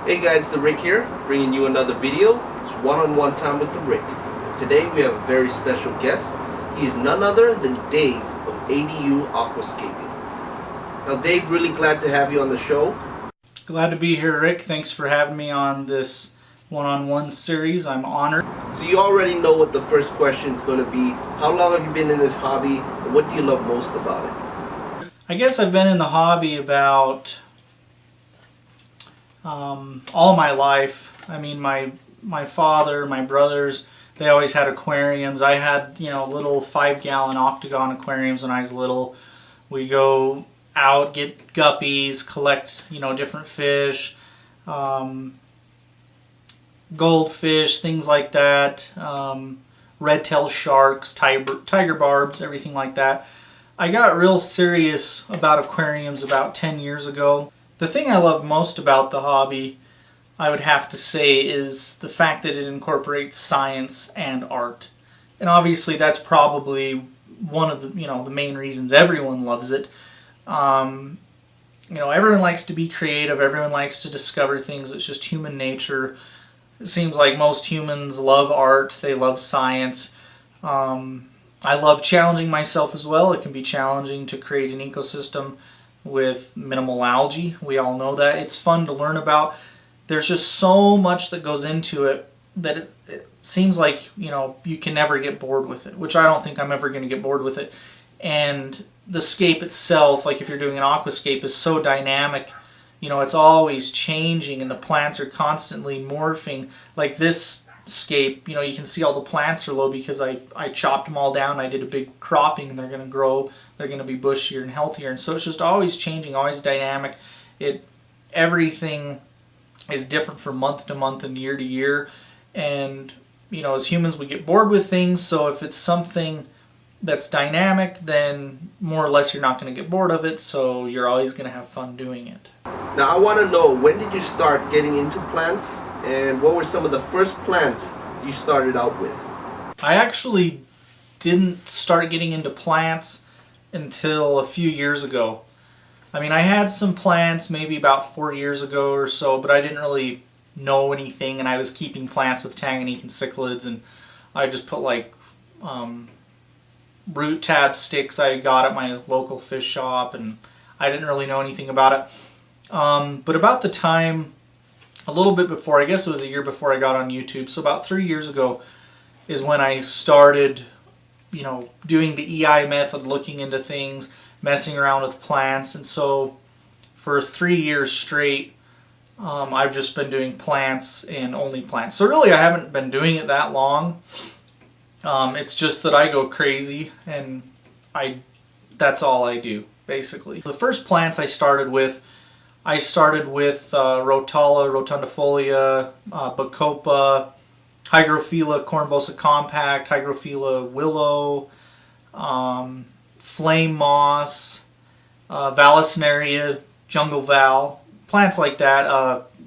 Hey guys, TheRick here, bringing you another video. It's one-on-one time with TheRick. Today we have a very special guest. He is none other than Dave of ADU Aquascaping. Now Dave, really glad to have you on the show. Glad to be here, Rick. Thanks for having me on this one-on-one series. I'm honored. So you already know what the first question is going to be. How long have you been in this hobby, and what do you love most about it? I guess I've been in the hobby about all my life. I mean, my father, my brothers, they always had aquariums. I had, little 5-gallon octagon aquariums when I was little. We go out, get guppies, collect, different fish, goldfish, things like that, red-tailed sharks, tiger barbs, everything like that. I got real serious about aquariums about 10 years ago. The thing I love most about the hobby, I would have to say, is the fact that it incorporates science and art. And obviously that's probably one of the, the main reasons everyone loves it. Everyone likes to be creative, everyone likes to discover things. It's just human nature. It seems like most humans love art, they love science. I love challenging myself as well. It can be challenging to create an ecosystem with minimal algae. We all know that. It's fun to learn about. There's just so much that goes into it that it seems like, you can never get bored with it, which I don't think I'm ever going to get bored with it. And the scape itself, like if you're doing an aquascape, is so dynamic. It's always changing and the plants are constantly morphing. Like this scape, you can see all the plants are low because I chopped them all down. I did a big cropping and they're going to grow. They're going to be bushier and healthier. And so it's just always changing, always dynamic. Everything is different from month to month and year to year. And, as humans, we get bored with things. So if it's something that's dynamic, then more or less you're not going to get bored of it. So you're always going to have fun doing it. Now I want to know, when did you start getting into plants, and what were some of the first plants you started out with? I actually didn't start getting into plants until a few years ago. I mean, I had some plants maybe about 4 years ago or so, but I didn't really know anything, and I was keeping plants with Tanganyika and cichlids, and I just put like root tab sticks I got at my local fish shop, and I didn't really know anything about it. But about the time, a little bit before, I guess it was a year before I got on YouTube, so about 3 years ago is when I started, doing the EI method, looking into things, messing around with plants. And so for 3 years straight, I've just been doing plants and only plants. So really I haven't been doing it that long. It's just that I go crazy and that's all I do, basically. The first plants I started with Rotala, Rotundifolia, Bacopa, Hygrophila cornbosa compact, Hygrophila willow, flame moss, Vallisneria, jungle val, plants like that,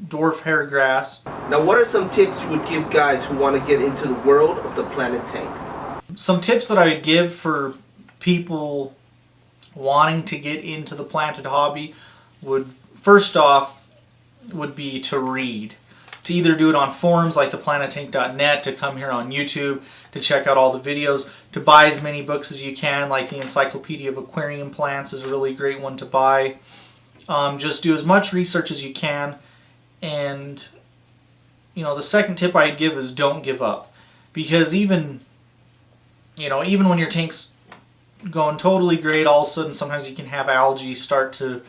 dwarf hairgrass. Now what are some tips you would give guys who want to get into the world of the planted tank? Some tips that I would give for people wanting to get into the planted hobby would, first off, would be to read. To either do it on forums like theplanettank.net, to come here on YouTube, to check out all the videos, to buy as many books as you can, like the Encyclopedia of Aquarium Plants is a really great one to buy. Just do as much research as you can. And, the second tip I'd give is don't give up. Because even when your tank's going totally great, all of a sudden sometimes you can have algae start to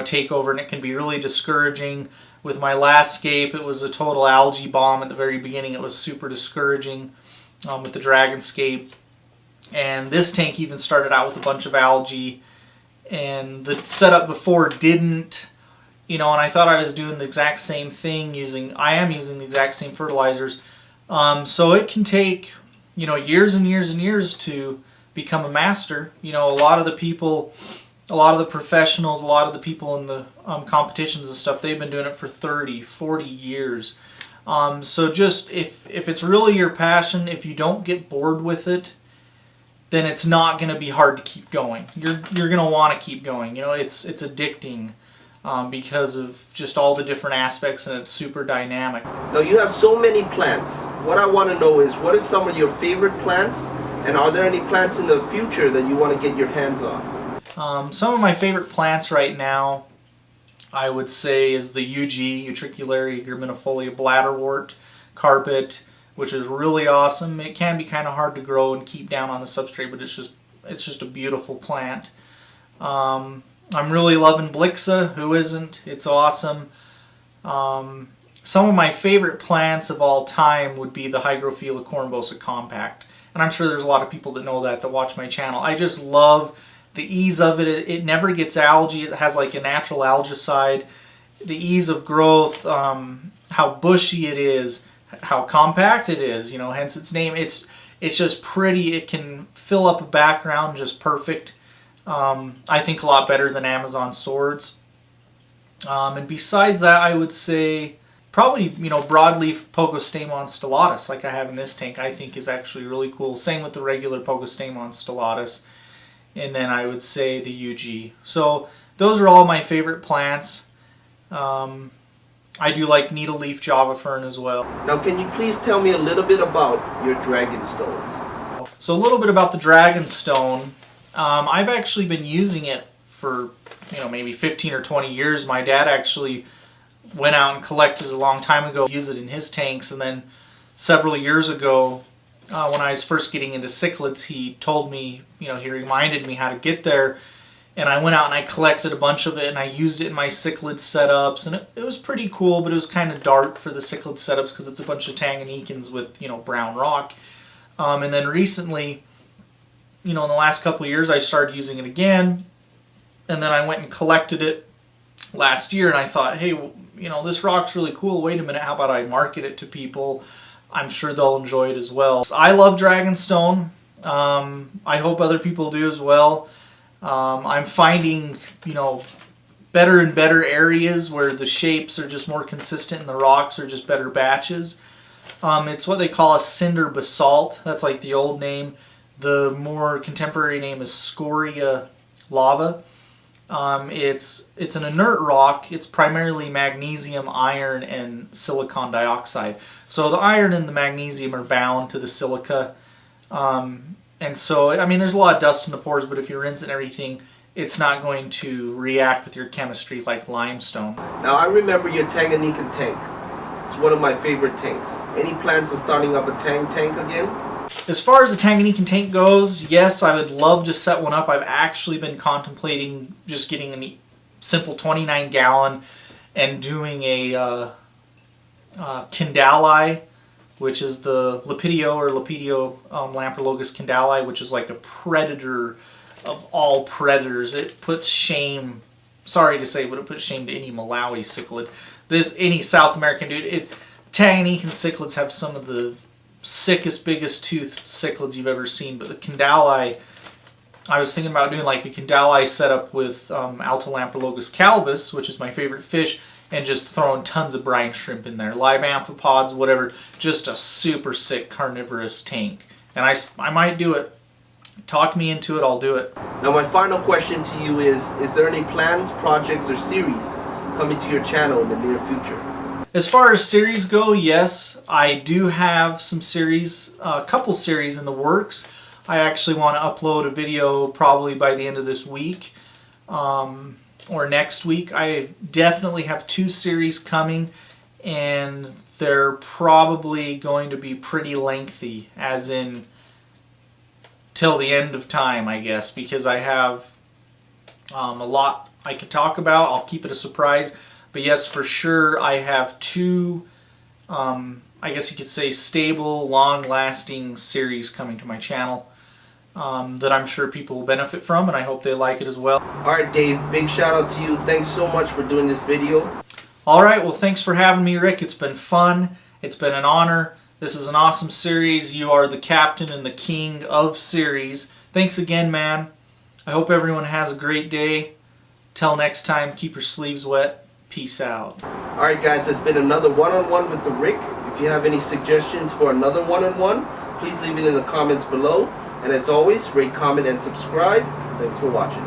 take over, and it can be really discouraging. With my last scape, it was a total algae bomb at the very beginning. It was super discouraging with the dragon scape. And this tank even started out with a bunch of algae, and the setup before didn't, and I thought I was doing the exact same thing I am using the exact same fertilizers. So it can take, years and years and years to become a master. A lot of the people, a lot of the professionals, a lot of the people in the competitions and stuff, they've been doing it for 30, 40 years. So just if it's really your passion, if you don't get bored with it, then it's not going to be hard to keep going. You're going to want to keep going. It's addicting. because of just all the different aspects, and it's super dynamic. Now you have so many plants. What I want to know is, what are some of your favorite plants, and are there any plants in the future that you want to get your hands on? Some of my favorite plants right now, I would say, is the UG, Utriculary Graminifolia bladderwort carpet, which is really awesome. It can be kind of hard to grow and keep down on the substrate, but it's just a beautiful plant. I'm really loving Blixa. Who isn't? It's awesome. Some of my favorite plants of all time would be the Hygrophila corymbosa compact. And I'm sure there's a lot of people that know that watch my channel. I just love the ease of it. It never gets algae. It has like a natural algicide. The ease of growth, how bushy it is, how compact it is, hence its name. It's just pretty. It can fill up a background just perfect. I think a lot better than Amazon swords. And besides that, I would say probably, broadleaf Pogostemon stellatus, like I have in this tank, I think is actually really cool. Same with the regular Pogostemon stellatus. And then I would say the UG. So those are all my favorite plants. I do like needle leaf Java fern as well. Now can you please tell me a little bit about your dragon stones? So a little bit about the dragon stone. I've actually been using it for maybe 15 or 20 years. My dad actually went out and collected it a long time ago, used it in his tanks, and then several years ago, when I was first getting into cichlids, he told me, he reminded me how to get there, and I went out and I collected a bunch of it, and I used it in my cichlid setups, and it was pretty cool, but it was kind of dark for the cichlid setups because it's a bunch of Tanganyikans with brown rock. And then recently, in the last couple of years, I started using it again, and then I went and collected it last year, and I thought, hey, this rock's really cool. Wait a minute, how about I market it to people? I'm sure they'll enjoy it as well. I love Dragonstone. I hope other people do as well. I'm finding, better and better areas where the shapes are just more consistent and the rocks are just better batches. It's what they call a cinder basalt. That's like the old name. The more contemporary name is scoria lava. It's an inert rock. It's primarily magnesium, iron, and silicon dioxide. So the iron and the magnesium are bound to the silica. And so, there's a lot of dust in the pores, but if you rinse it and everything, it's not going to react with your chemistry like limestone. Now I remember your Tanganyika tank. It's one of my favorite tanks. Any plans of starting up a tank again? As far as the Tanganyika tank goes, yes, I would love to set one up. I've actually been contemplating just getting a simple 29-gallon and doing a Kindali, which is the Lepidio or Lepidio Lamprologus Kindali, which is like a predator of all predators. It puts shame, sorry to say, but it puts shame to any Malawi cichlid. Any South American dude. Tanganyikan cichlids have some of the sickest, biggest toothed cichlids you've ever seen, but the Kindali, I was thinking about doing like a Kindali setup with Altolamprologus calvus, which is my favorite fish, and just throwing tons of brine shrimp in there, live amphipods, whatever. Just a super sick carnivorous tank, and I might do it. Talk me into it, I'll do it. Now my final question to you is there any plans, projects, or series coming to your channel in the near future? As far as series go, yes, I do have some series, a couple series in the works. I actually want to upload a video probably by the end of this week or next week. I definitely have 2 series coming, and they're probably going to be pretty lengthy, as in till the end of time, I guess, because I have a lot I could talk about. I'll keep it a surprise. But yes, for sure, I have 2, I guess you could say, stable, long-lasting series coming to my channel that I'm sure people will benefit from, and I hope they like it as well. Alright, Dave, big shout out to you. Thanks so much for doing this video. Alright, well, thanks for having me, Rick. It's been fun. It's been an honor. This is an awesome series. You are the captain and the king of series. Thanks again, man. I hope everyone has a great day. Till next time, keep your sleeves wet. Peace out. Alright guys, that's been another one-on-one with the Rick. If you have any suggestions for another one-on-one, please leave it in the comments below. And as always, rate, comment, and subscribe. Thanks for watching.